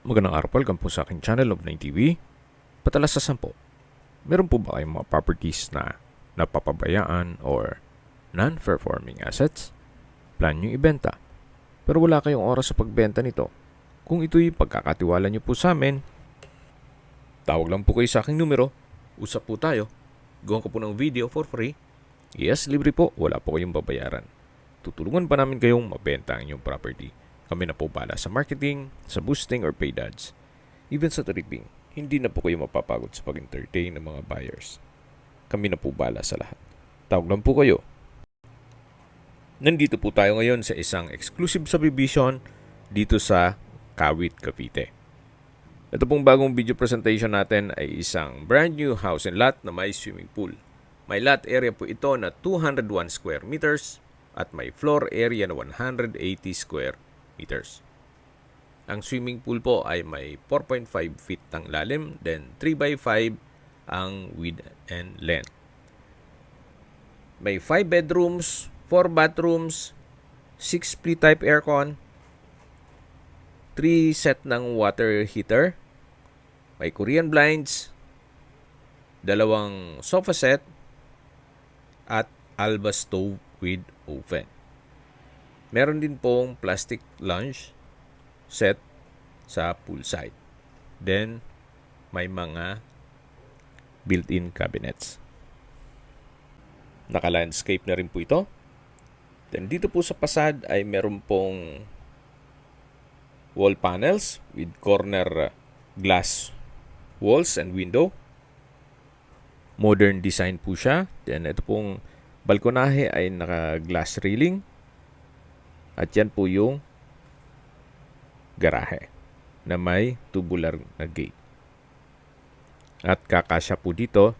Magandang araw po, welcome po sa aking channel of 9TV. Patalas sa 10. Meron po ba kayong mga properties na napapabayaan or non-performing assets? Plan nyo ibenta, pero wala kayong oras sa pagbenta nito. Kung ito'y pagkakatiwala nyo po sa amin, tawag lang po kayo sa aking numero, usap po tayo, gawan ko po ng video for free. Yes, libre po, wala po kayong babayaran. Tutulungan pa namin kayong mabenta ang inyong property. Kami na po bala sa marketing, sa boosting or paid ads. Even sa tripping, hindi na po kayo mapapagod sa pag-entertain ng mga buyers. Kami na po bala sa lahat. Tawag lang po kayo. Nandito po tayo ngayon sa isang exclusive subdivision dito sa Kawit, Cavite. Ito pong bagong video presentation natin ay isang brand new house and lot na may swimming pool. May lot area po ito na 201 square meters at may floor area na 180 square meters. Ang swimming pool po ay may 4.5 feet ang lalim, then 3 by 5 ang width and length. May 5 bedrooms, 4 bathrooms, 6 split type aircon, 3 set ng water heater, may Korean blinds, 2 sofa set, at Alba stove with oven. Meron din pong plastic lounge set sa poolside. Then, may mga built-in cabinets. Naka-landscape na rin po ito. Then, dito po sa fasad ay meron pong wall panels with corner glass walls and window. Modern design po siya. Then, ito pong balkonahe ay naka-glass railing. At yan po yung garahe na may tubular na gate. At kakasya po dito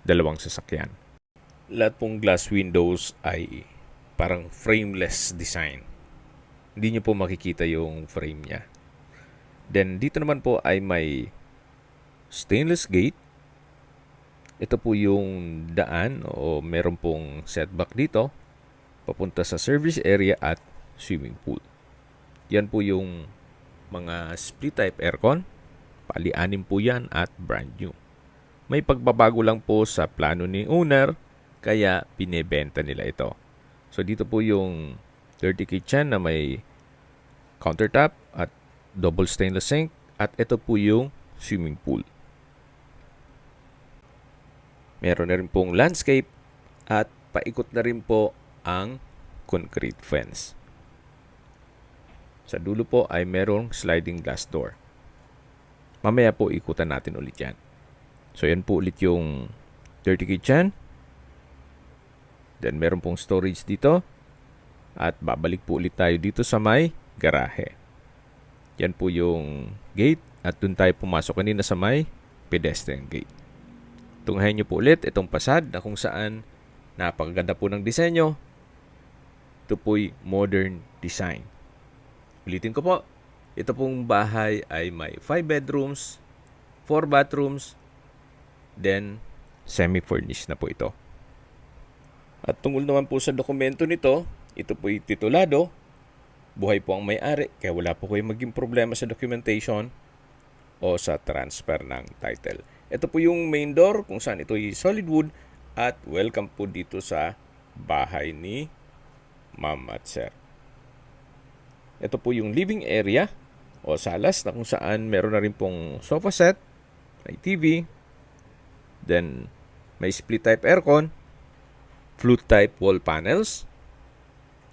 2 sasakyan. Lahat pong glass windows ay parang frameless design. Hindi nyo po makikita yung frame niya. Then dito naman po ay may stainless gate. Ito po yung daan o meron pong setback dito papunta sa service area at swimming pool. Yan po yung mga split type aircon. Pali-anim po yan at brand new. May pagbabago lang po sa plano ni owner kaya pinebenta nila ito. So dito po yung dirty kitchen na may countertop at double stainless sink at ito po yung swimming pool. Meron na rin pong landscape at paikot na rin po ang concrete fence. Sa dulo po ay merong sliding glass door. Mamaya po ikutan natin ulit yan. So yan po ulit yung dirty kitchen. Then meron pong storage dito. At babalik po ulit tayo dito sa may garahe. Yan po yung gate. At dun tayo pumasok kanina sa may pedestrian gate. Tunghayin nyo po ulit itong fasad na kung saan napakaganda po ng disenyo. Ito po'y modern design. Ulitin ko po, ito pong bahay ay may 5 bedrooms, 4 bathrooms, then semi-furnished na po ito. At tungkol naman po sa dokumento nito, ito po'y titulado, buhay po ang may-ari, kaya wala po kayong maging problema sa documentation o sa transfer ng title. Ito po yung main door kung saan ito ay solid wood at welcome po dito sa bahay ni Ma'am at Sir. Ito po yung living area o salas na kung saan meron na rin pong sofa set, may TV, then may split type aircon, flute type wall panels,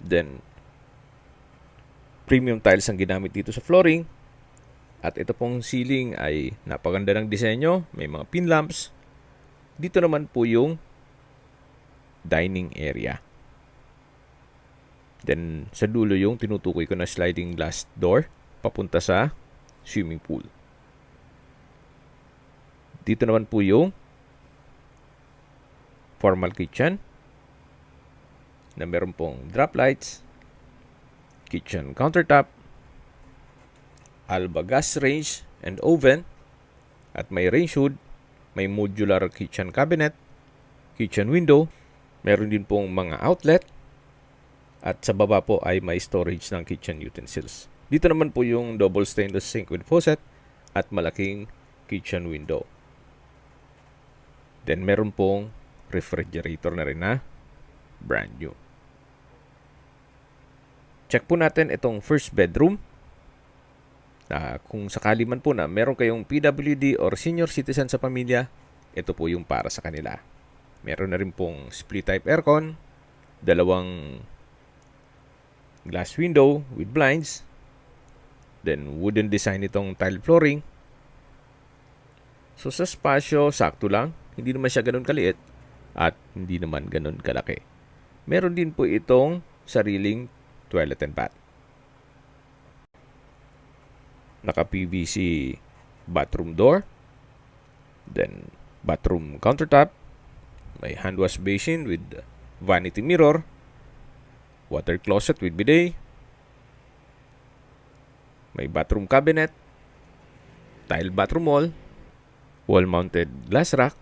then premium tiles ang ginamit dito sa flooring, at ito pong ceiling ay napaganda ng disenyo, may mga pin lamps. Dito naman po yung dining area. Then, sa dulo yung tinutukoy ko na sliding glass door papunta sa swimming pool. Dito naman po yung formal kitchen na meron pong drop lights, kitchen countertop, Alba gas range and oven, at may range hood, may modular kitchen cabinet, kitchen window, meron din pong mga outlet, at sa baba po ay may storage ng kitchen utensils. Dito naman po yung double stainless sink with faucet at malaking kitchen window. Then meron pong refrigerator na rin na brand new. Check po natin itong first bedroom. Kung sakali man po na meron kayong PWD or senior citizen sa pamilya, ito po yung para sa kanila. Meron na rin pong split type aircon, dalawang glass window with blinds, then wooden design itong tile flooring. So sa spasyo, sakto lang. Hindi naman siya ganun kaliit at hindi naman ganun kalaki. Meron din po itong sariling toilet and bath. Naka-PVC bathroom door. Then bathroom countertop. May hand wash basin with vanity mirror. Water closet with bidet. May bathroom cabinet. Tile bathroom wall-mounted glass rack,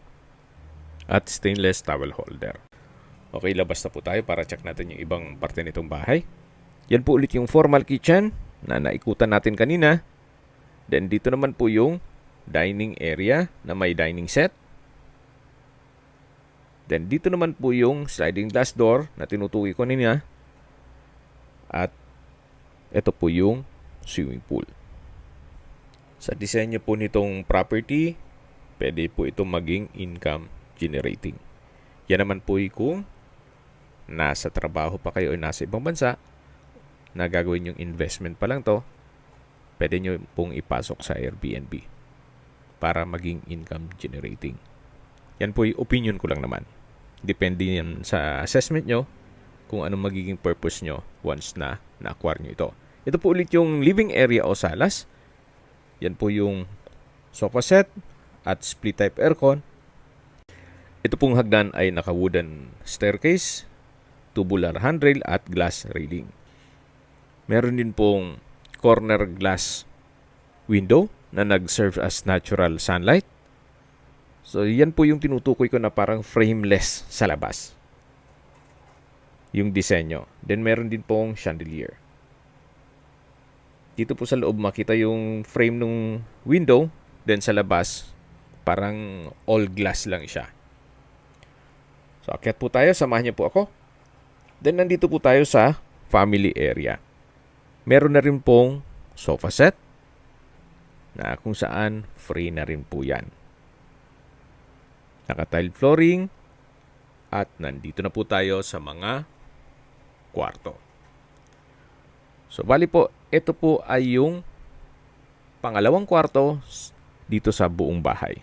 at stainless towel holder. Okay, labas na po tayo para check natin yung ibang parte nitong bahay. Yan po ulit yung formal kitchen na naikutan natin kanina. Then dito naman po yung dining area na may dining set. Then dito naman po yung sliding glass door na tinutukoy ko kanina. At ito po yung swimming pool. Sa disenyo po nitong property, pwede po itong maging income generating. Yan naman po kung nasa trabaho pa kayo o nasa ibang bansa, na gagawin yung investment pa lang to, pwede nyo pong ipasok sa Airbnb para maging income generating. Yan po yung opinion ko lang naman. Depende yan sa assessment nyo kung anong magiging purpose nyo once na na-acquire nyo ito. Ito po ulit yung living area o salas. Yan po yung sofa set at split type aircon. Ito pong hagdan ay naka-wooden staircase, tubular handrail at glass railing. Meron din pong corner glass window na nag-serve as natural sunlight. So yan po yung tinutukoy ko na parang frameless sa labas. Yung disenyo. Then meron din pong chandelier. Dito po sa loob makita yung frame ng window. Then sa labas, parang all glass lang siya. So akyat po tayo, samahan niyo po ako. Then nandito po tayo sa family area. Meron na rin pong sofa set na kung saan free na rin po yan. Naka-tile flooring at nandito na po tayo sa mga kwarto. So bali po, ito po ay yung pangalawang kwarto dito sa buong bahay.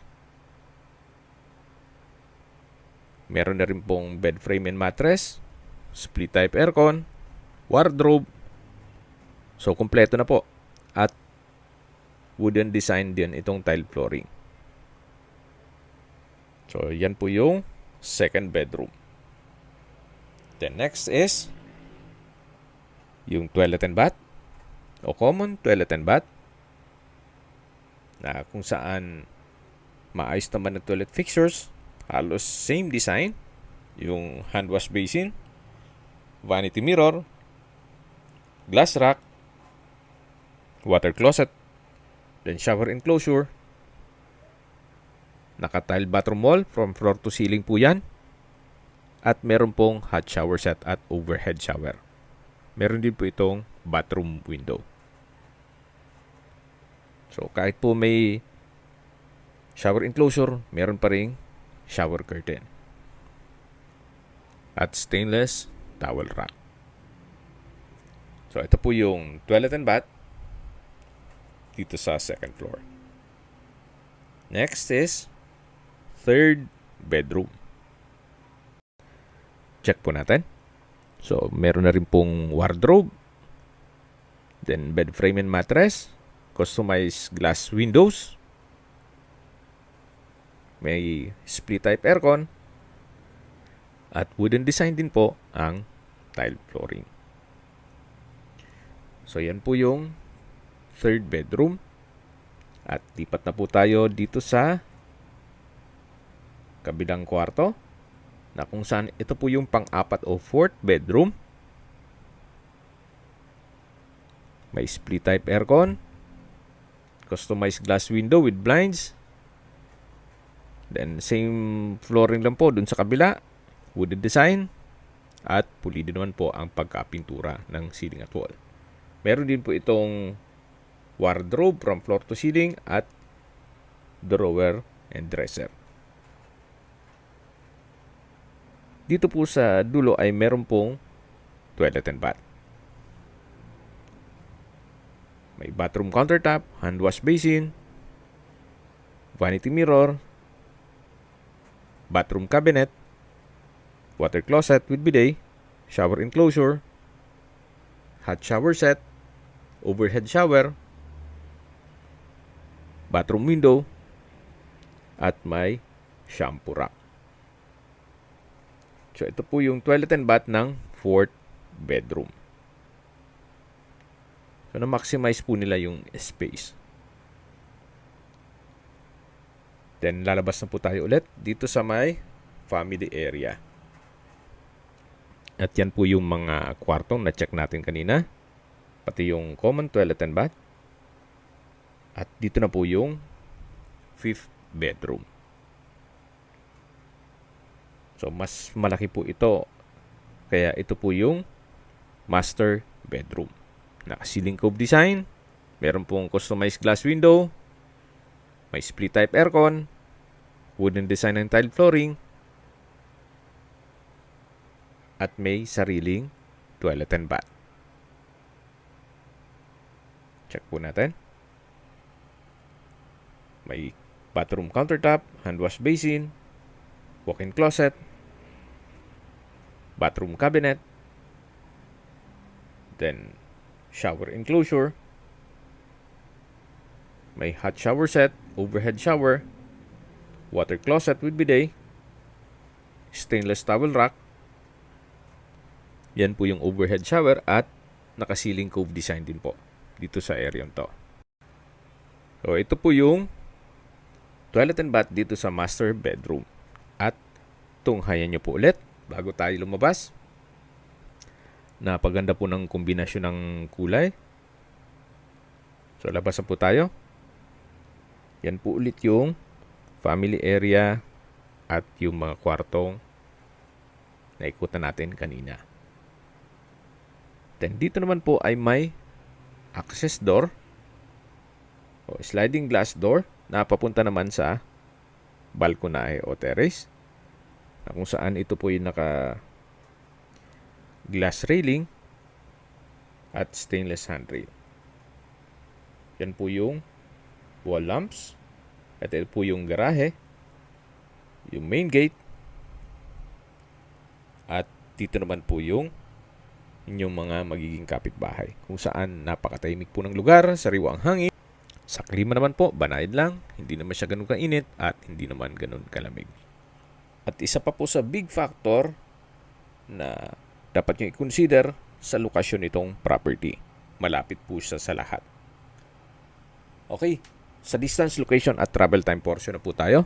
Meron na rin pong bed frame and mattress, split type aircon, wardrobe. So kumpleto na po. At wooden design din itong tile flooring. So yan po yung second bedroom. Then next is yung toilet and bath o common toilet and bath na kung saan maayos naman ng toilet fixtures, halos same design, yung hand wash basin, vanity mirror, glass rack, water closet, then shower enclosure, naka-tile bathroom wall from floor to ceiling po yan, at meron pong hot shower set at overhead shower. Meron din po itong bathroom window. So kahit po may shower enclosure, meron pa ring shower curtain. At stainless towel rack. So ito po yung toilet and bath dito sa second floor. Next is third bedroom. Check po natin. So meron na rin pong wardrobe, then bed frame and mattress, customized glass windows, may split type aircon, at wooden design din po ang tile flooring. So yan po yung third bedroom. At lipat na po tayo dito sa kabilang kwarto na kung saan ito po yung pang-apat o fourth bedroom. May split type aircon. Customized glass window with blinds. Then same flooring lang po dun sa kabila. Wooden design. At pulido naman po ang pagkapintura ng ceiling at wall. Meron din po itong wardrobe from floor to ceiling at drawer and dresser. Dito po sa dulo ay meron pong toilet and bath. May bathroom countertop, hand wash basin, vanity mirror, bathroom cabinet, water closet with bidet, shower enclosure, hot shower set, overhead shower, bathroom window, at may shampoo rack. So ito po yung toilet and bath ng 4th bedroom. So na-maximize po nila yung space. Then lalabas na po tayo ulit dito sa may family area. At yan po yung mga kwartong na-check natin kanina. Pati yung common toilet and bath. At dito na po yung 5th bedroom. So mas malaki po ito. Kaya ito po yung master bedroom. Naka-ceiling cove design. Meron pong customized glass window. May split type aircon. Wooden design ng tile flooring. At may sariling toilet and bath. Check po natin. May bathroom countertop, hand wash basin, walk-in closet, bathroom cabinet, then shower enclosure, may hot shower set, overhead shower, water closet with bidet, stainless towel rack. Yan po yung overhead shower at naka-ceiling cove design din po dito sa area to. So ito po yung toilet and bath dito sa master bedroom. At tunghayan nyo po ulit bago tayo lumabas. Napaganda po ng kombinasyon ng kulay. So labas na po tayo. Yan po ulit yung family area at yung mga kwartong naikutan natin kanina. Then dito naman po ay may access door o sliding glass door na papunta naman sa balkonahe o terrace, na kung saan ito po yung naka glass railing at stainless handrail. Yan po yung wall lamps. At ito po yung garahe, yung main gate, at dito naman po yung inyong mga magiging kapitbahay, kung saan napakatahimik po ng lugar, sariwa ang hangin. Sa klima naman po, banayad lang, hindi naman siya ganun kainit at hindi naman ganun kalamig. At isa pa po sa big factor na dapat nyo i-consider sa lokasyon nitong property. Malapit po siya sa lahat. Okay, sa distance, location at travel time portion na po tayo.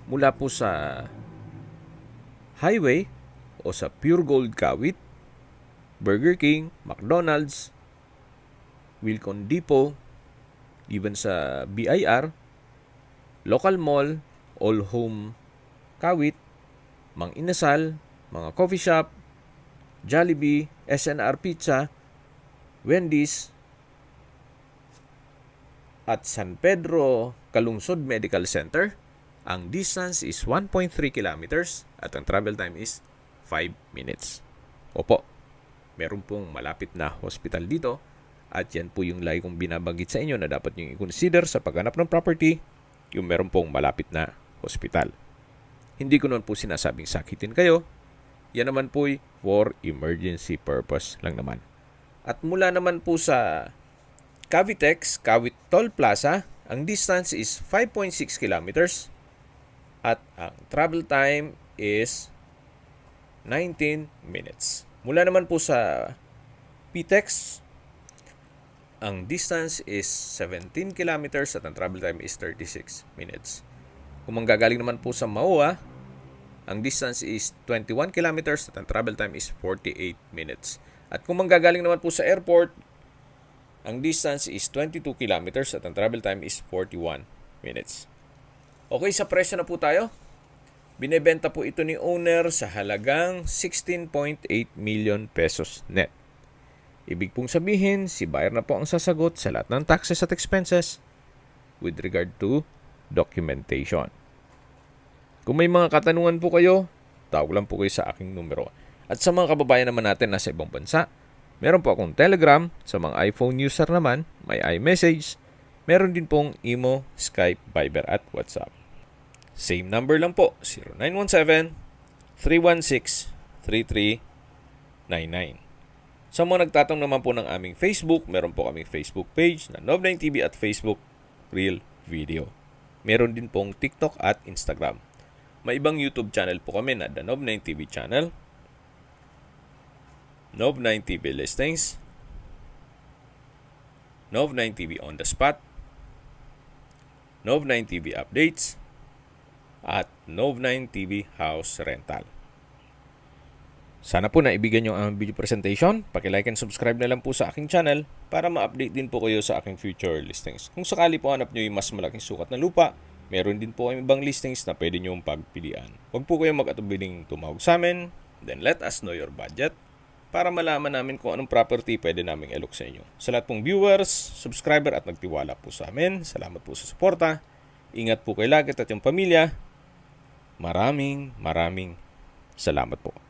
Mula po sa highway o sa Pure Gold Kawit, Burger King, McDonald's, Wilcon Depot, even sa BIR, local mall, All Home Kawit, Mang Inasal, mga coffee shop, Jollibee, SNR Pizza, Wendy's, at San Pedro Calungsod Medical Center, ang distance is 1.3 kilometers at ang travel time is 5 minutes. Opo, meron pong malapit na hospital dito. At yan po yung lagi kong binabanggit sa inyo na dapat nyo i-consider sa paghanap ng property, yung meron pong malapit na hospital. Hindi ko naman po sinasabing sakitin kayo. Yan naman po for emergency purpose lang naman. At mula naman po sa Cavitex, Kawit Toll Plaza, ang distance is 5.6 kilometers at ang travel time is 19 minutes. Mula naman po sa PTEX, ang distance is 17 kilometers at ang travel time is 36 minutes. Kung manggagaling naman po sa MAUA, ang distance is 21 kilometers at ang travel time is 48 minutes. At kung manggagaling naman po sa airport, Ang distance is 22 kilometers at ang travel time is 41 minutes. Okay, sa presyo na po tayo. Binebenta po ito ni owner sa halagang 16.8 million pesos net. Ibig pong sabihin, si buyer na po ang sasagot sa lahat ng taxes at expenses with regard to documentation. Kung may mga katanungan po kayo, tawag lang po kayo sa aking numero. At sa mga kababayan naman natin nasa ibang bansa, meron po akong Telegram. Sa mga iPhone user naman, may iMessage. Meron din pong Imo, Skype, Viber at WhatsApp. Same number lang po, 0917-316-3399. Sa mga nagtatanong naman po ng aming Facebook, meron po kaming Facebook page na Nov9TV at Facebook Real Video. Meron din pong TikTok at Instagram. May ibang YouTube channel po kami na The Nov9TV channel, Nov9TV Listings, Nov9TV On The Spot, Nov9TV Updates, at Nov9TV House Rental. Sana po naibigyan nyo ang video presentation. Paki-like and subscribe na lang po sa aking channel para ma-update din po kayo sa aking future listings. Kung sakali po hanap nyo yung mas malaking sukat na lupa, meron din po kayong ibang listings na pwede nyo pagpilian. Huwag po kayong mag-atubiling tumawag sa amin, then let us know your budget para malaman namin kung anong property pwede naming ilok sa inyo. Sa lahat pong viewers, subscriber at nagtiwala po sa amin, salamat po sa suporta. Ingat po kayo lagi at yung pamilya. Maraming salamat po.